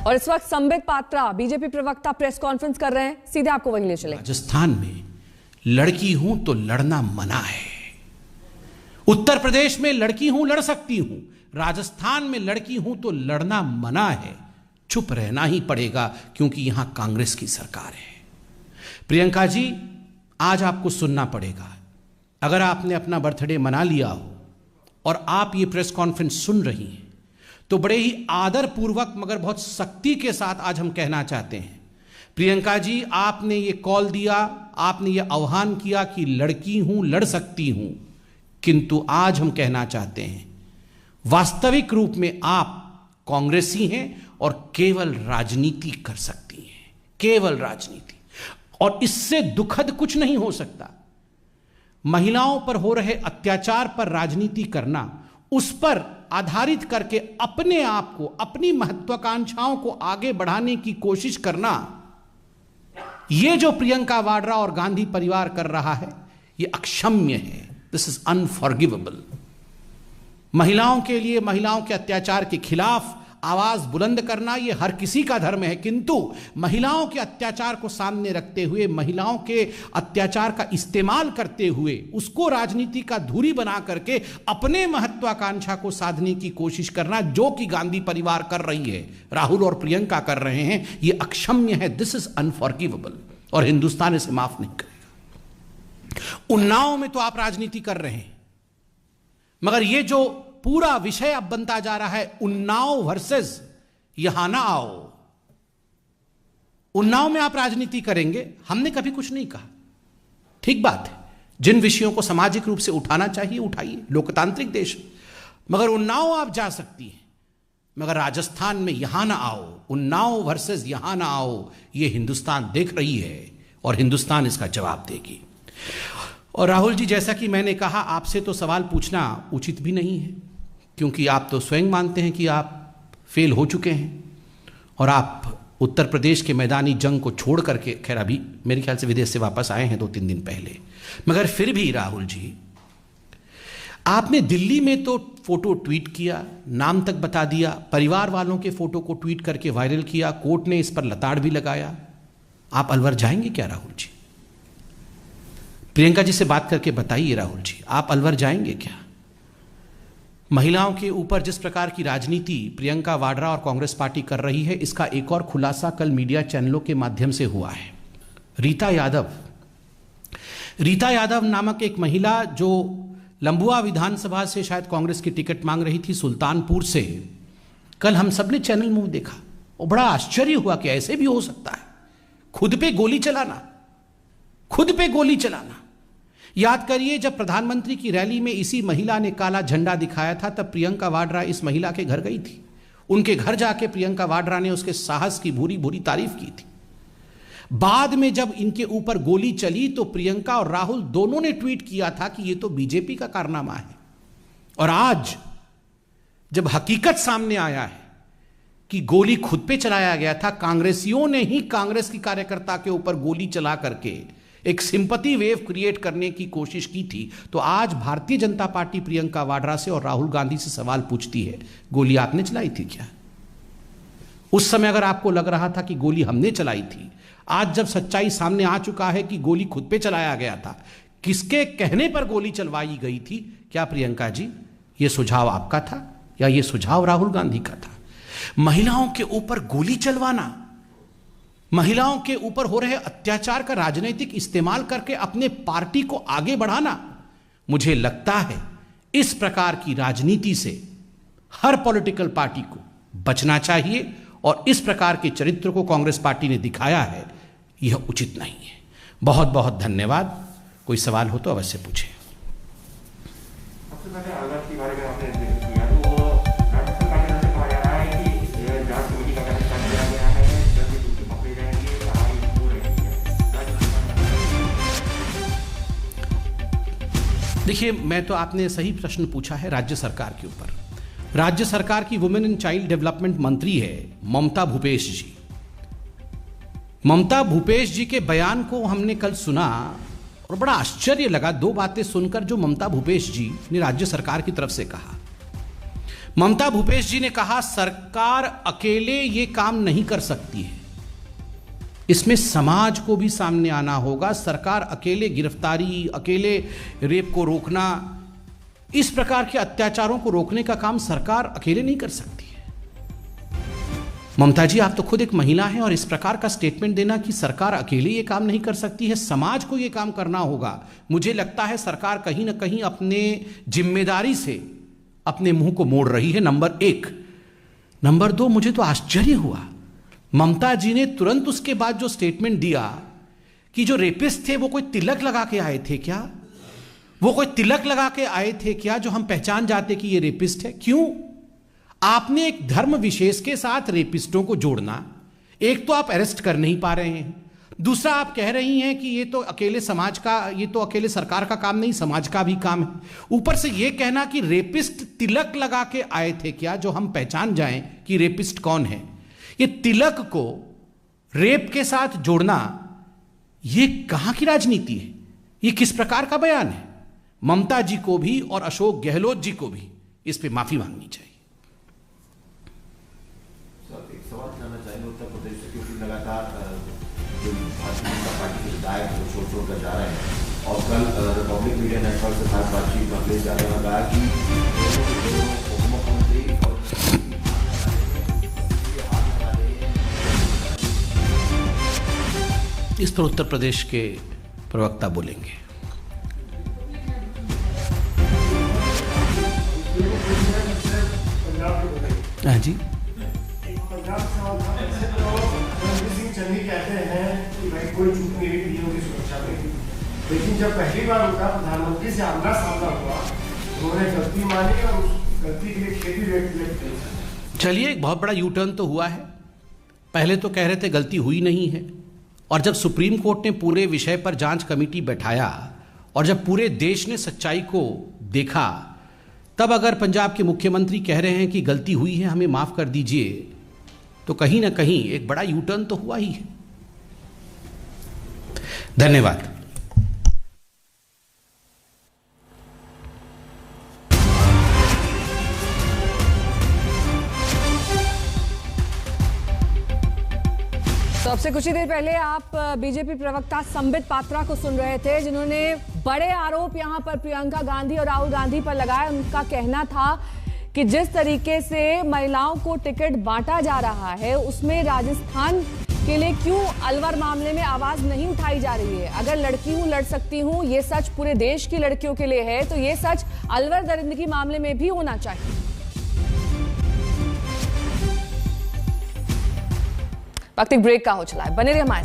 और इस वक्त संबित पात्रा बीजेपी प्रवक्ता प्रेस कॉन्फ्रेंस कर रहे हैं, सीधे आपको वहीं ले चले। राजस्थान में लड़की हूं तो लड़ना मना है। उत्तर प्रदेश में लड़की हूं, लड़ सकती हूं। राजस्थान में लड़की हूं तो लड़ना मना है। चुप रहना ही पड़ेगा क्योंकि यहां कांग्रेस की सरकार है। प्रियंका जी, आज आपको सुनना पड़ेगा। अगर आपने अपना बर्थडे मना लिया हो और आप ये प्रेस कॉन्फ्रेंस सुन रही हैं तो बड़े ही आदर पूर्वक मगर बहुत सख्ती के साथ आज हम कहना चाहते हैं, प्रियंका जी, आपने ये कॉल दिया, आपने ये आह्वान किया कि लड़की हूं, लड़ सकती हूं, किंतु आज हम कहना चाहते हैं वास्तविक रूप में आप कांग्रेसी हैं और केवल राजनीति कर सकती हैं, केवल राजनीति। और इससे दुखद कुछ नहीं हो सकता। महिलाओं पर हो रहे अत्याचार पर राजनीति करना, उस पर आधारित करके अपने आप को, अपनी महत्वाकांक्षाओं को आगे बढ़ाने की कोशिश करना, यह जो प्रियंका वाड्रा और गांधी परिवार कर रहा है, यह अक्षम्य है। This is unforgivable. महिलाओं के लिए, महिलाओं के अत्याचार के खिलाफ आवाज बुलंद करना यह हर किसी का धर्म है, किंतु महिलाओं के अत्याचार को सामने रखते हुए, महिलाओं के अत्याचार का इस्तेमाल करते हुए, उसको राजनीति का धुरी बना करके अपने महत्वाकांक्षा को साधने की कोशिश करना, जो कि गांधी परिवार कर रही है, राहुल और प्रियंका कर रहे हैं, यह अक्षम्य है। दिस इज अनफॉरगिवेबल और हिंदुस्तान इसे माफ नहीं करेगा। उन्नाव में तो आप राजनीति कर रहे हैं, मगर यह जो पूरा विषय अब बनता जा रहा है उन्नाव वर्सेस यहां ना आओ, उन्नाव में आप राजनीति करेंगे, हमने कभी कुछ नहीं कहा। ठीक बात है, जिन विषयों को सामाजिक रूप से उठाना चाहिए उठाइए, लोकतांत्रिक देश। मगर उन्नाव आप जा सकती हैं, मगर राजस्थान में यहां ना आओ, उन्नाव वर्सेस यहां ना आओ, यह हिंदुस्तान देख रही है और हिंदुस्तान इसका जवाब देगी। और राहुल जी, जैसा कि मैंने कहा, आपसे तो सवाल पूछना उचित भी नहीं है, क्योंकि आप तो स्वयं मानते हैं कि आप फेल हो चुके हैं और आप उत्तर प्रदेश के मैदानी जंग को छोड़ करके, खैर अभी मेरे ख्याल से विदेश से वापस आए हैं 2-3 दिन पहले, मगर फिर भी राहुल जी, आपने दिल्ली में तो फोटो ट्वीट किया, नाम तक बता दिया, परिवार वालों के फोटो को ट्वीट करके वायरल किया, कोर्ट ने इस पर लताड़ भी लगाया। आप अलवर जाएंगे क्या राहुल जी? प्रियंका जी से बात करके बताइए राहुल जी, आप अलवर जाएंगे क्या? महिलाओं के ऊपर जिस प्रकार की राजनीति प्रियंका वाड्रा और कांग्रेस पार्टी कर रही है, इसका एक और खुलासा कल मीडिया चैनलों के माध्यम से हुआ है। रीता यादव नामक एक महिला जो लंबुआ विधानसभा से शायद कांग्रेस की टिकट मांग रही थी, सुल्तानपुर से, कल हम सब ने चैनल में देखा और बड़ा आश्चर्य हुआ कि ऐसे भी हो सकता है। खुद पे गोली चलाना, खुद पे गोली चलाना। याद करिए, जब प्रधानमंत्री की रैली में इसी महिला ने काला झंडा दिखाया था, तब प्रियंका वाड्रा इस महिला के घर गई थी। उनके घर जाके प्रियंका वाड्रा ने उसके साहस की भूरी भूरी तारीफ की थी। बाद में जब इनके ऊपर गोली चली तो प्रियंका और राहुल दोनों ने ट्वीट किया था कि यह तो बीजेपी का कारनामा है। और आज जब हकीकत सामने आया है कि गोली खुद पे चलाया गया था, कांग्रेसियों ने ही कांग्रेस की कार्यकर्ता के ऊपर गोली चला करके एक सिंपैथी वेव क्रिएट करने की कोशिश की थी, तो आज भारतीय जनता पार्टी प्रियंका वाड्रा से और राहुल गांधी से सवाल पूछती है, गोली आपने चलाई थी क्या? उस समय अगर आपको लग रहा था कि गोली हमने चलाई थी, आज जब सच्चाई सामने आ चुका है कि गोली खुद पे चलाया गया था, किसके कहने पर गोली चलवाई गई थी, क्या प्रियंका जी यह सुझाव आपका था या यह सुझाव राहुल गांधी का था? महिलाओं के ऊपर गोली चलवाना, महिलाओं के ऊपर हो रहे अत्याचार का राजनीतिक इस्तेमाल करके अपने पार्टी को आगे बढ़ाना, मुझे लगता है इस प्रकार की राजनीति से हर पॉलिटिकल पार्टी को बचना चाहिए और इस प्रकार के चरित्र को कांग्रेस पार्टी ने दिखाया है, यह उचित नहीं है। बहुत बहुत धन्यवाद। कोई सवाल हो तो अवश्य पूछें। देखिए, मैं तो, आपने सही प्रश्न पूछा है राज्य सरकार के ऊपर। राज्य सरकार की वुमेन एंड चाइल्ड डेवलपमेंट मंत्री है ममता भूपेश जी। ममता भूपेश जी के बयान को हमने कल सुना और बड़ा आश्चर्य लगा। दो बातें सुनकर जो ममता भूपेश जी ने राज्य सरकार की तरफ से कहा। ममता भूपेश जी ने कहा सरकार अकेले ये काम नहीं कर सकती है, इसमें समाज को भी सामने आना होगा। सरकार अकेले गिरफ्तारी, अकेले रेप को रोकना, इस प्रकार के अत्याचारों को रोकने का काम सरकार अकेले नहीं कर सकती है। ममता जी, आप तो खुद एक महिला हैं और इस प्रकार का स्टेटमेंट देना कि सरकार अकेले ये काम नहीं कर सकती है, समाज को ये काम करना होगा, मुझे लगता है सरकार कहीं ना कहीं अपने जिम्मेदारी से अपने मुंह को मोड़ रही है, नंबर एक। नंबर दो, मुझे तो आश्चर्य हुआ, ममता जी ने तुरंत उसके बाद जो स्टेटमेंट दिया कि जो रेपिस्ट थे वो कोई तिलक लगा के आए थे क्या? वो कोई तिलक लगा के आए थे क्या जो हम पहचान जाते कि ये रेपिस्ट है? क्यों? आपने एक धर्म विशेष के साथ रेपिस्टों को जोड़ना, एक तो आप अरेस्ट कर नहीं पा रहे हैं, दूसरा आप कह रही हैं कि ये तो अकेले समाज का, ये तो अकेले सरकार का काम नहीं, समाज का भी काम है। ऊपर से ये कहना कि रेपिस्ट तिलक लगा के आए थे क्या जो हम पहचान जाएं कि रेपिस्ट कौन है। ये तिलक को रेप के साथ जोड़ना, ये कहां की राजनीति है? ये किस प्रकार का बयान है? ममता जी को भी और अशोक गहलोत जी को भी इस पे माफी मांगनी चाहिए। एक सवाल करना चाहेंगे उत्तर प्रदेश से, क्योंकि लगातार जो भारतीय जनता पार्टी के विधायक वो छोड़ कर जा रहे हैं और कल रिपब्लिक मीडिया नेटवर्क के साथ बातचीत में अखिलेश यादव ने कहा कि उप मुख्यमंत्री इस पर उत्तर प्रदेश के प्रवक्ता बोलेंगे। हाँ जी, कहते हैं कि भाई कोई चूक नहीं हुई डीओ की सुरक्षा में, लेकिन जब पहली बार उनका प्रधानमंत्री से आमना सामना हुआ, उन्होंने गलती मानी और उस गलती के लिए खेती व्यक्त की। चलिए, एक बहुत बड़ा यू टर्न तो हुआ है। पहले तो कह रहे थे गलती हुई नहीं है, और जब सुप्रीम कोर्ट ने पूरे विषय पर जांच कमेटी बैठाया और जब पूरे देश ने सच्चाई को देखा, तब अगर पंजाब के मुख्यमंत्री कह रहे हैं कि गलती हुई है, हमें माफ कर दीजिए, तो कहीं ना कहीं एक बड़ा यू टर्न तो हुआ ही है। धन्यवाद। तो अब से कुछ ही देर पहले आप बीजेपी प्रवक्ता संबित पात्रा को सुन रहे थे, जिन्होंने बड़े आरोप यहां पर प्रियंका गांधी और राहुल गांधी पर लगाए। उनका कहना था कि जिस तरीके से महिलाओं को टिकट बांटा जा रहा है, उसमें राजस्थान के लिए क्यों अलवर मामले में आवाज नहीं उठाई जा रही है। अगर लड़की हूं लड़ सकती हूं, ये सच पूरे देश की लड़कियों के लिए है, तो ये सच अलवर दरिंदगी मामले में भी होना चाहिए। वक्त एक ब्रेक का हो चला है, बने रहिए हमारे साथ।